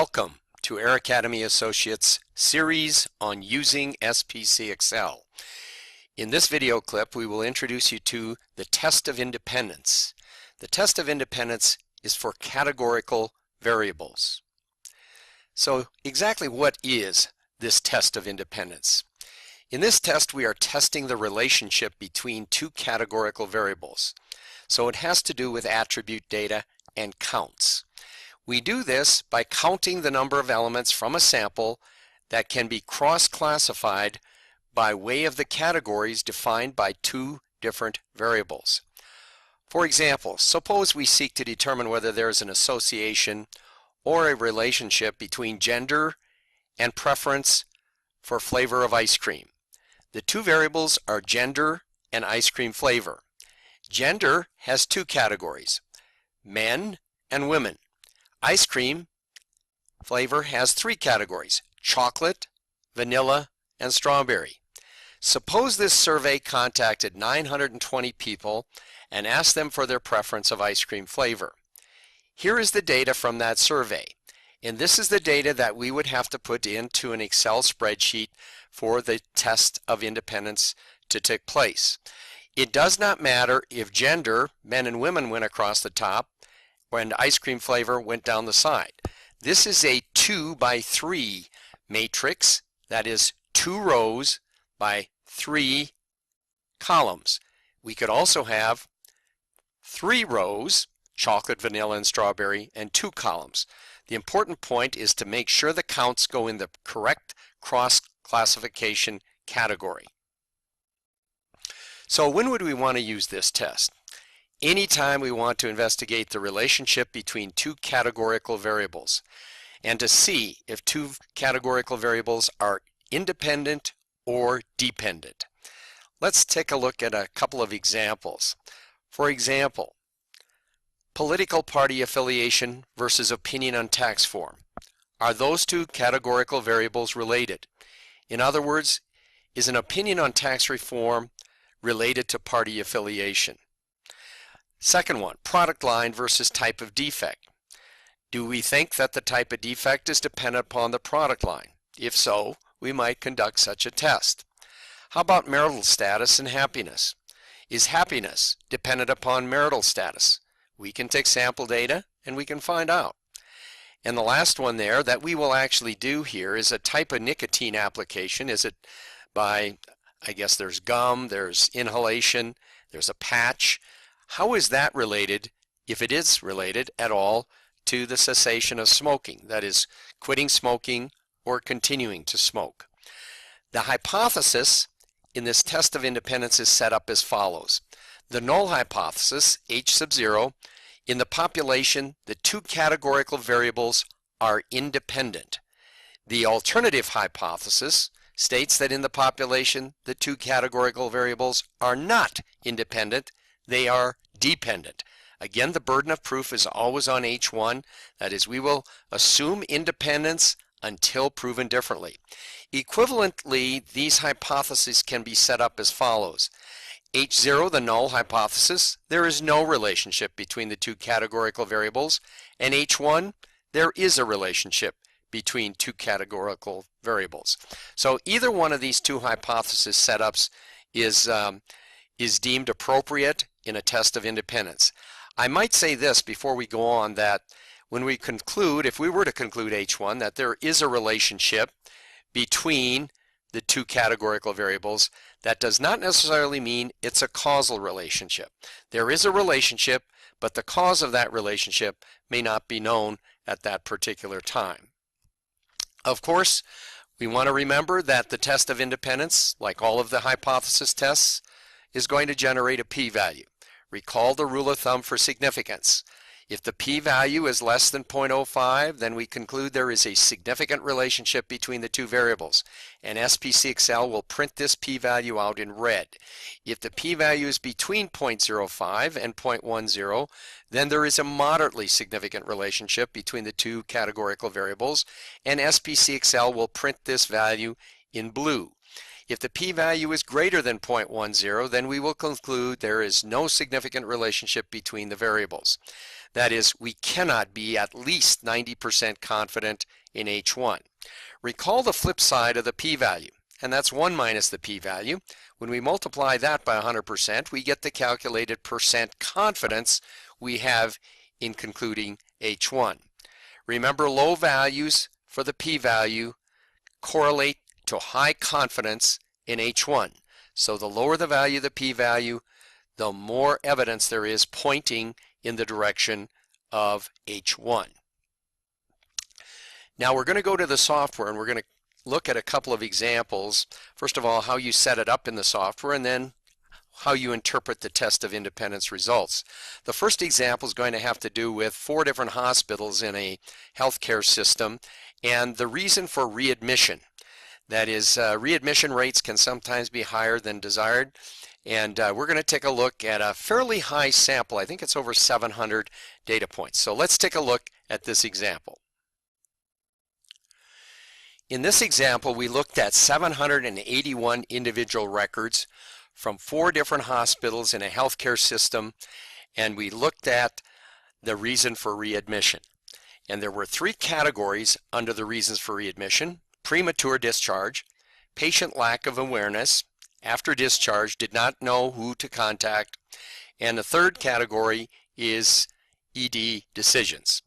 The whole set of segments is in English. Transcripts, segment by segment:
Welcome to Air Academy Associates series on using SPC XL. In this video clip, we will introduce you to the test of independence. The test of independence is for categorical variables. So exactly what is this test of independence? In this test, we are testing the relationship between two categorical variables. So it has to do with attribute data and counts. We do this by counting the number of elements from a sample that can be cross-classified by way of the categories defined by two different variables. For example, suppose we seek to determine whether there is an association or a relationship between gender and preference for flavor of ice cream. The two variables are gender and ice cream flavor. Gender has two categories, men and women. Ice cream flavor has three categories, chocolate, vanilla, and strawberry. Suppose this survey contacted 920 people and asked them for their preference of ice cream flavor. Here is the data from that survey, and this is the data that we would have to put into an Excel spreadsheet for the test of independence to take place. It does not matter if gender, men and women, went across the top when ice cream flavor went down the side. This is a 2 by 3 matrix, that is 2 rows by 3 columns. We could also have 3 rows, chocolate, vanilla, and strawberry, and 2 columns. The important point is to make sure the counts go in the correct cross-classification category. So when would we want to use this test? Anytime we want to investigate the relationship between two categorical variables and to see if two categorical variables are independent or dependent. Let's take a look at a couple of examples. For example, political party affiliation versus opinion on tax form. Are those two categorical variables related? In other words, is an opinion on tax reform related to party affiliation? Second one, product line versus type of defect. Do we think that the type of defect is dependent upon the product line? If so, we might conduct such a test. How about marital status and happiness? Is happiness dependent upon marital status? We can take sample data and we can find out. And the last one there that we will actually do here is a type of nicotine application. Is it by, I guess there's gum, there's inhalation, there's a patch. How is that related, if it is related at all, to the cessation of smoking? That is, quitting smoking or continuing to smoke. The hypothesis in this test of independence is set up as follows. The null hypothesis, H sub 0, in the population, the two categorical variables are independent. The alternative hypothesis states that in the population, the two categorical variables are not independent, they are dependent. Again, the burden of proof is always on H1. That is, we will assume independence until proven differently. Equivalently, these hypotheses can be set up as follows. H0, the null hypothesis, there is no relationship between the two categorical variables, and H1, there is a relationship between two categorical variables. So either one of these two hypothesis setups is deemed appropriate in a test of independence. I might say this before we go on, that when we conclude, if we were to conclude H1, that there is a relationship between the two categorical variables, that does not necessarily mean it's a causal relationship. There is a relationship, but the cause of that relationship may not be known at that particular time. Of course, we want to remember that the test of independence, like all of the hypothesis tests, is going to generate a p-value. Recall the rule of thumb for significance. If the p-value is less than 0.05, then we conclude there is a significant relationship between the two variables, and SPC XL will print this p-value out in red. If the p-value is between 0.05 and 0.10, then there is a moderately significant relationship between the two categorical variables, and SPC XL will print this value in blue. If the p-value is greater than 0.10, then we will conclude there is no significant relationship between the variables. That is, we cannot be at least 90% confident in H1. Recall the flip side of the p-value, and that's 1 minus the p-value. When we multiply that by 100%, we get the calculated percent confidence we have in concluding H1. Remember, low values for the p-value correlate to high confidence in H1. So the lower the value of the p-value, the more evidence there is pointing in the direction of H1. Now we're going to go to the software and we're going to look at a couple of examples. First of all, how you set it up in the software, and then how you interpret the test of independence results. The first example is going to have to do with 4 different hospitals in a healthcare system and the reason for readmission. That is, readmission rates can sometimes be higher than desired, and we're going to take a look at a fairly high sample. I think it's over 700 data points. So let's take a look at this example. In this example, we looked at 781 individual records from 4 different hospitals in a healthcare system, and we looked at the reason for readmission. And there were 3 categories under the reasons for readmission: premature discharge, patient lack of awareness, after discharge did not know who to contact, and the third category is ED decisions.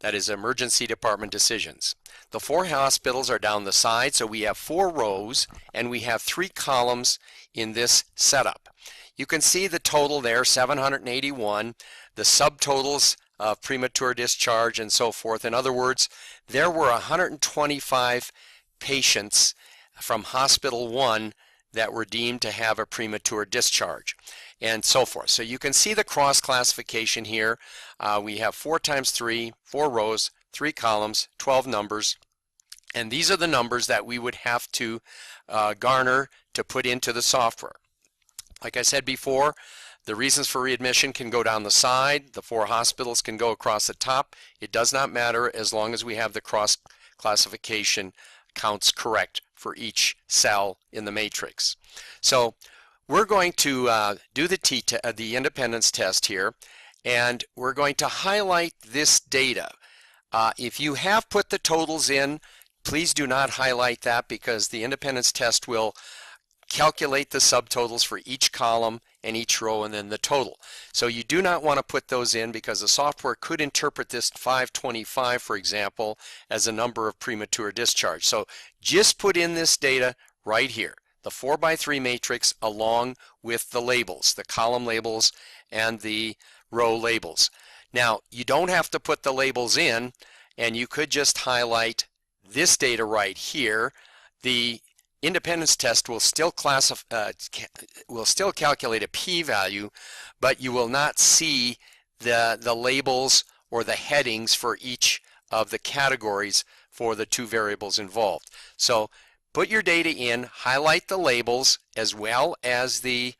That is, emergency department decisions. The 4 hospitals are down the side, so we have 4 rows and we have 3 columns in this setup. You can see the total there, 781, the subtotals of premature discharge and so forth. In other words, there were 125 patients from Hospital 1 that were deemed to have a premature discharge, and so forth. So you can see the cross classification here. We have 4 times 3, 4 rows, 3 columns, 12 numbers, and these are the numbers that we would have to garner to put into the software. Like I said before, the reasons for readmission can go down the side, the 4 hospitals can go across the top. It does not matter as long as we have the cross classification counts correct for each cell in the matrix. So we're going to do the independence test here, and we're going to highlight this data. If you have put the totals in, please do not highlight that, because the independence test will calculate the subtotals for each column and each row and then the total. So you do not want to put those in, because the software could interpret this 525, for example, as a number of premature discharge. So just put in this data right here, the 4x3 matrix, along with the labels, the column labels and the row labels. Now, you don't have to put the labels in, and you could just highlight this data right here. The independence test will still calculate a p-value, but you will not see the labels or the headings for each of the categories for the 2 variables involved. So put your data in, highlight the labels as well as the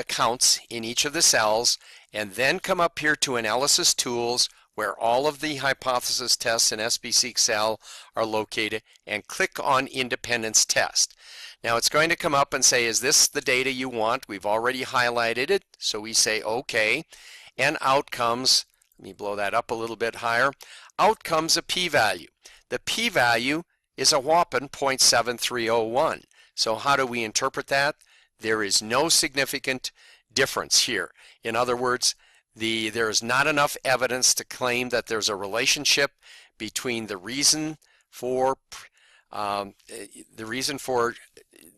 counts in each of the cells, and then come up here to Analysis Tools, where all of the hypothesis tests in SPC XL are located, and click on Independence Test. Now it's going to come up and say, is this the data you want? We've already highlighted it, so we say OK, and out comes, let me blow that up a little bit higher, out comes a p-value. The p-value is a whopping 0.7301. So how do we interpret that? There is no significant difference here. In other words, there is not enough evidence to claim that there's a relationship between the reason for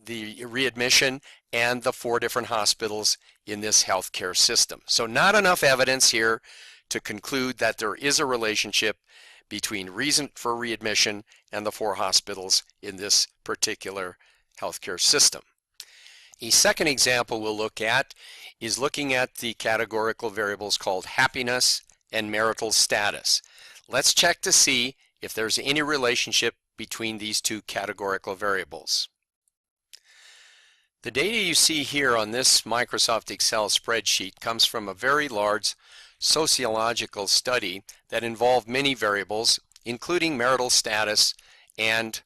the readmission and the 4 different hospitals in this healthcare system. So not enough evidence here to conclude that there is a relationship between reason for readmission and the 4 hospitals in this particular healthcare system. A second example we'll look at is looking at the categorical variables called happiness and marital status. Let's check to see if there's any relationship between these 2 categorical variables. The data you see here on this Microsoft Excel spreadsheet comes from a very large sociological study that involved many variables, including marital status and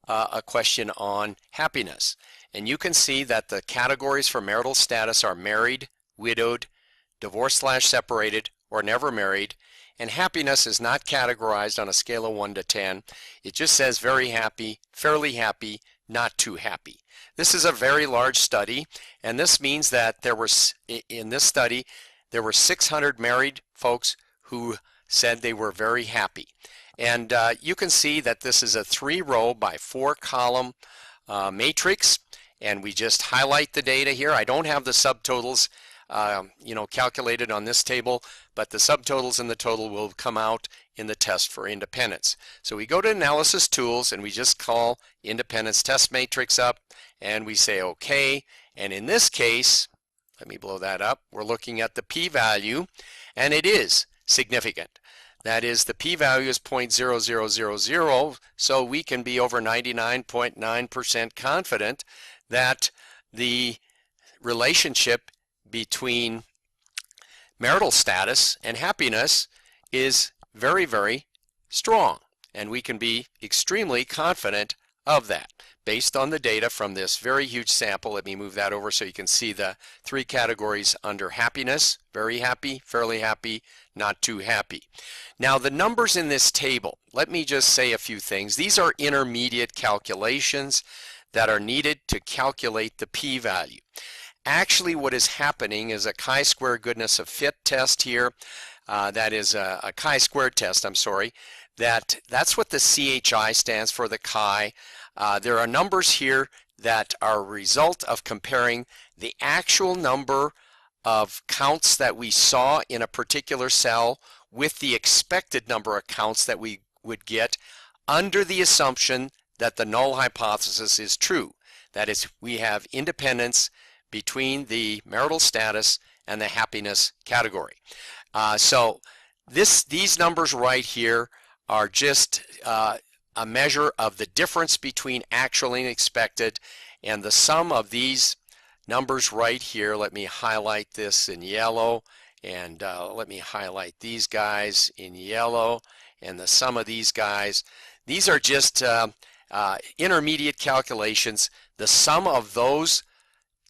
a question on happiness. And you can see that the categories for marital status are married, widowed, divorced/separated, or never married, and happiness is not categorized on a scale of 1 to 10. It just says very happy, fairly happy, not too happy. This is a very large study, and this means that in this study, there were 600 married folks who said they were very happy. And you can see that this is a 3-row by 4-column matrix, and we just highlight the data here. I don't have the subtotals calculated on this table, but the subtotals and the total will come out in the test for independence. So we go to Analysis Tools and we just call Independence Test Matrix up and we say OK. And in this case, let me blow that up, we're looking at the p-value, and it is significant. That is, the p-value is 0.0000, so we can be over 99.9% confident that the relationship between marital status and happiness is very, very strong, and we can be extremely confident of that based on the data from this very huge sample. Let me move that over so you can see the 3 categories under happiness: very happy, fairly happy, not too happy. Now the numbers in this table, let me just say a few things. These are intermediate calculations that are needed to calculate the p-value. Actually, what is happening is a chi-square goodness of fit test here. That is a chi-square test, I'm sorry. That's what the CHI stands for, the chi. There are numbers here that are a result of comparing the actual number of counts that we saw in a particular cell with the expected number of counts that we would get under the assumption that the null hypothesis is true. That is, we have independence between the marital status and the happiness category. So these numbers right here are just a measure of the difference between actual and expected, and the sum of these numbers right here, let me highlight this in yellow, and let me highlight these guys in yellow, and the sum of these guys. These are just intermediate calculations. The sum of those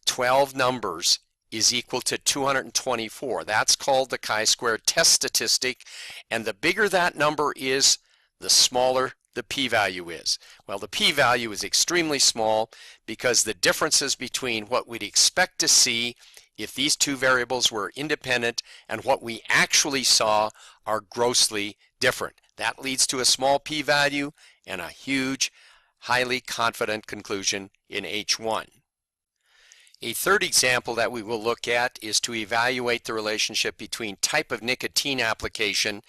12 numbers is equal to 224. That's called the chi-square test statistic, and the bigger that number is, the smaller the p-value is. Well, the p-value is extremely small because the differences between what we'd expect to see if these 2 variables were independent and what we actually saw are grossly different. That leads to a small p-value and a huge, highly confident conclusion in H1. A third example that we will look at is to evaluate the relationship between type of nicotine application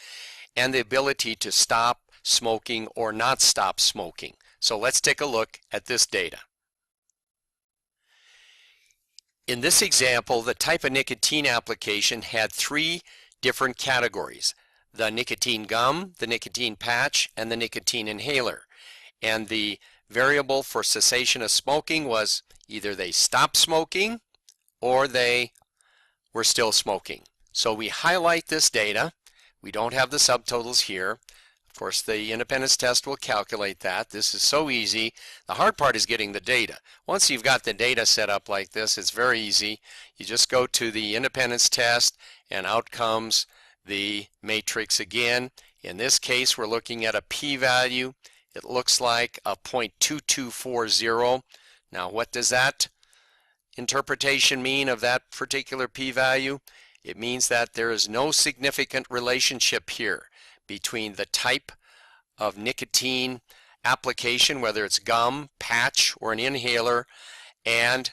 and the ability to stop smoking or not stop smoking. So let's take a look at this data. In this example, the type of nicotine application had 3 different categories: the nicotine gum, the nicotine patch, and the nicotine inhaler. And the variable for cessation of smoking was either they stopped smoking or they were still smoking. So we highlight this data. We don't have the subtotals here. Of course, the independence test will calculate that. This is so easy. The hard part is getting the data. Once you've got the data set up like this, it's very easy. You just go to the independence test and out comes the matrix again. In this case, we're looking at a p-value. It looks like a 0.2240. Now, what does that interpretation mean of that particular p-value? It means that there is no significant relationship here between the type of nicotine application, whether it's gum, patch, or an inhaler, and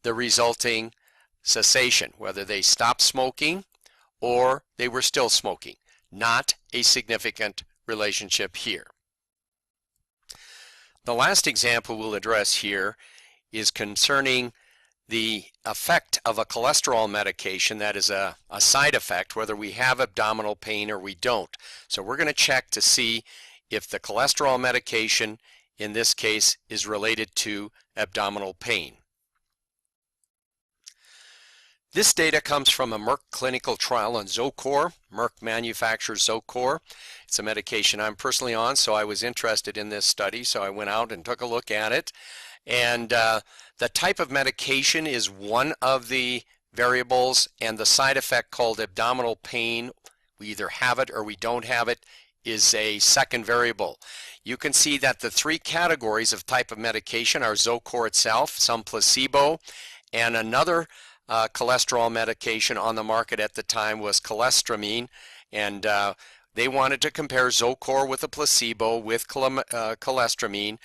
the resulting cessation, whether they stopped smoking or they were still smoking. Not a significant relationship here. The last example we'll address here is concerning the effect of a cholesterol medication that is a side effect, whether we have abdominal pain or we don't. So we're going to check to see if the cholesterol medication in this case is related to abdominal pain. This data comes from a Merck clinical trial on Zocor. Merck manufactures Zocor. It's a medication I'm personally on, so I was interested in this study, so I went out and took a look at it. And the type of medication is one of the variables, and the side effect called abdominal pain, we either have it or we don't have it, is a second variable. You can see that the three categories of type of medication are Zocor itself, some placebo, and another cholesterol medication on the market at the time was cholestyramine, and they wanted to compare Zocor with a placebo with cholestyramine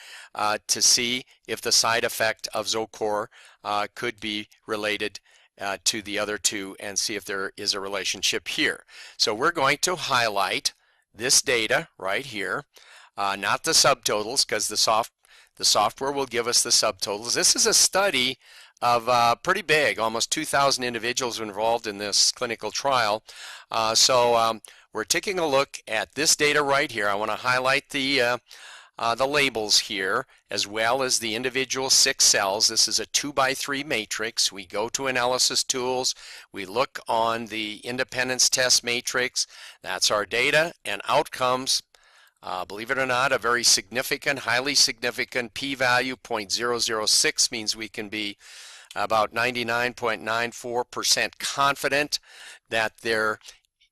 to see if the side effect of Zocor could be related to the other two and see if there is a relationship here. So we're going to highlight this data right here, not the subtotals, because the software will give us the subtotals. This is a study of pretty big, almost 2,000 individuals involved in this clinical trial. We're taking a look at this data right here. I want to highlight the labels here, as well as the individual 6 cells. This is a 2x3 matrix. We go to analysis tools, we look on the independence test matrix. That's our data and outcomes. Believe it or not, a very significant, highly significant p-value, 0.006, means we can be about 99.94% confident that there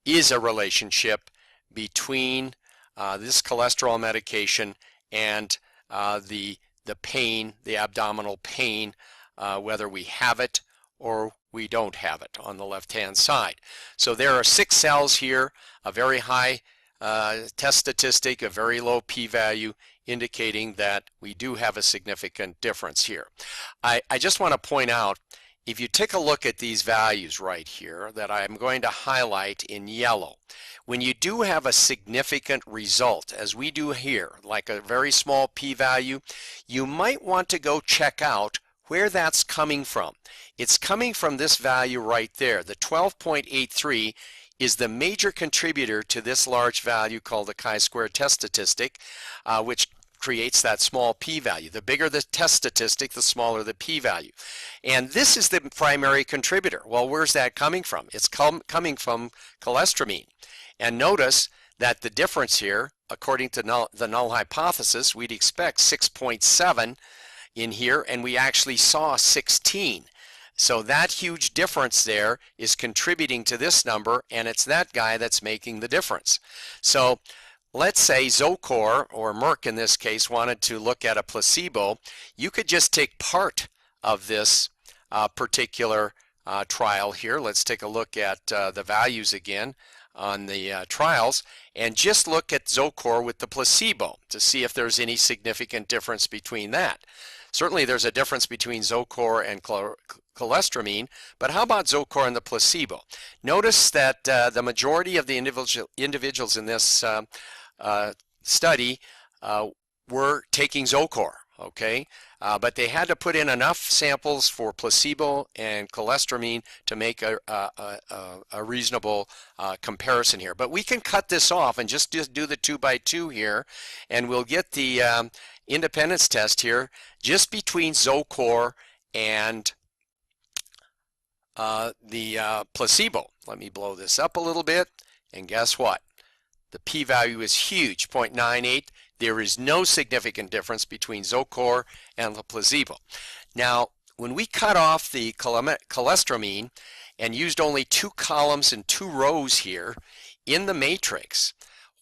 is a relationship between this cholesterol medication and the pain, the abdominal pain, whether we have it or we don't have it on the left-hand side. So there are 6 cells here, a very high test statistic, a very low p-value, indicating that we do have a significant difference here. I just want to point out, if you take a look at these values right here that I'm going to highlight in yellow, when you do have a significant result, as we do here, like a very small p-value, you might want to go check out where that's coming from. It's coming from this value right there. The 12.83 is the major contributor to this large value called the chi-square test statistic, which creates that small p-value. The bigger the test statistic, the smaller the p-value. And this is the primary contributor. Well, where's that coming from? It's coming from cholestyramine. And notice that the difference here, according to the null hypothesis, we'd expect 6.7 in here, and we actually saw 16. So that huge difference there is contributing to this number, and it's that guy that's making the difference. So let's say Zocor, or Merck in this case, wanted to look at a placebo. You could just take part of this particular trial here. Let's take a look at the values again on the trials, and just look at Zocor with the placebo to see if there's any significant difference between that. Certainly there's a difference between Zocor and cholestyramine, but how about Zocor and the placebo? Notice that the majority of the individuals in this study were taking Zocor, okay? But they had to put in enough samples for placebo and cholestyramine to make a reasonable comparison here. But we can cut this off and just do the 2x2 here, and we'll get the independence test here just between Zocor and the placebo. Let me blow this up a little bit, and guess what? The p-value is huge, 0.98. There is no significant difference between Zocor and the placebo. Now, when we cut off the cholestyramine and used only 2 columns and 2 rows here in the matrix,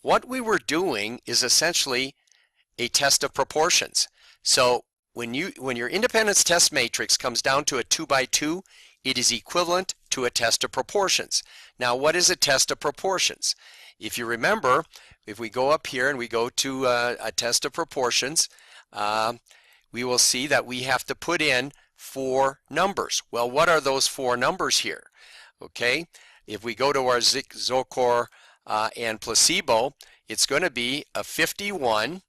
what we were doing is essentially a test of proportions. So when your independence test matrix comes down to a 2x2, it is equivalent to a test of proportions. Now, what is a test of proportions? If you remember, if we go up here and we go to a test of proportions, we will see that we have to put in 4 numbers. Well, what are those 4 numbers here? Okay, if we go to our Zocor and placebo, it's going to be a 51,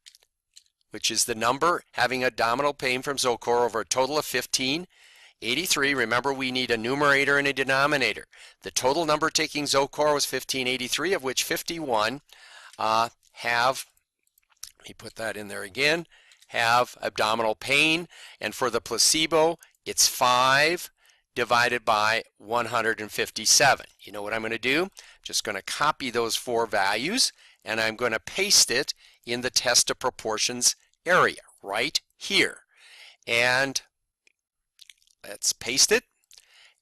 which is the number having abdominal pain from Zocor, over a total of 15. 83, remember we need a numerator and a denominator. The total number taking Zocor was 1583, of which 51 have, let me put that in there again, have abdominal pain. And for the placebo, it's 5 divided by 157. You know what I'm going to do? I'm just going to copy those 4 values, and I'm going to paste it in the test of proportions area right here. And let's paste it.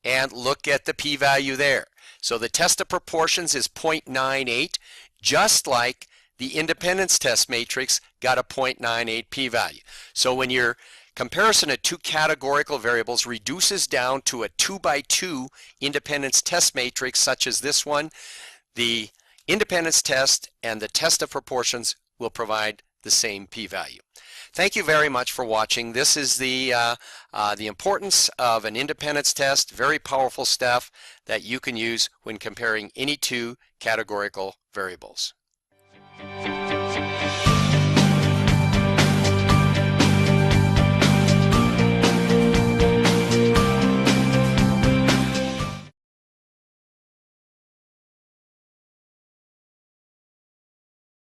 and look at the p-value there. So the test of proportions is 0.98, just like the independence test matrix got a 0.98 p-value. So when your comparison of two categorical variables reduces down to a 2x2 independence test matrix such as this one, the independence test and the test of proportions will provide the same p-value. Thank you very much for watching. This is the importance of an independence test, very powerful stuff that you can use when comparing any two categorical variables.